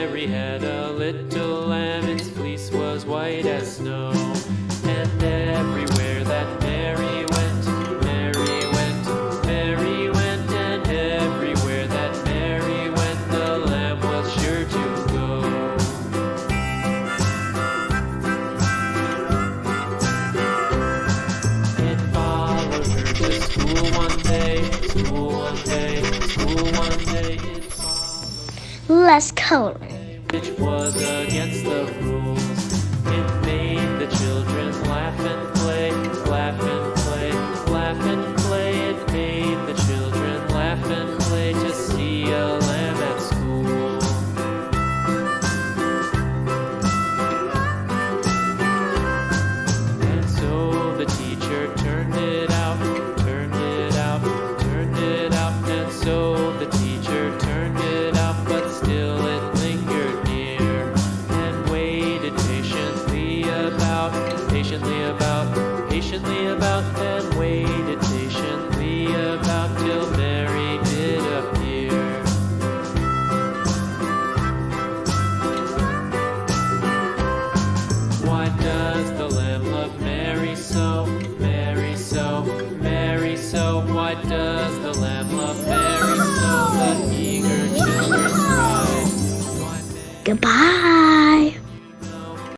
Mary had a little lamb, its fleece was white as snow. And everywhere that Mary went, Mary went, Mary went. And everywhere that Mary went, the lamb was sure to go. It followed her to school one day, school one day, school one day. It followed Let's color. which was against the rules. It made the children laugh and play, laugh and play, laugh and play. It made the children laugh and play to see a lamb at school. And so the teacher turned it out, turned it out, turned it out. And so the teacher turned it out, but still it lingered near and waited patiently about, patiently about, patiently about, and waited patiently about till Mary did appear. Why does the lamb love Mary so, Mary so, Mary so? Why does the lamb love Mary so? The eager children cried. Why Mary Goodbye.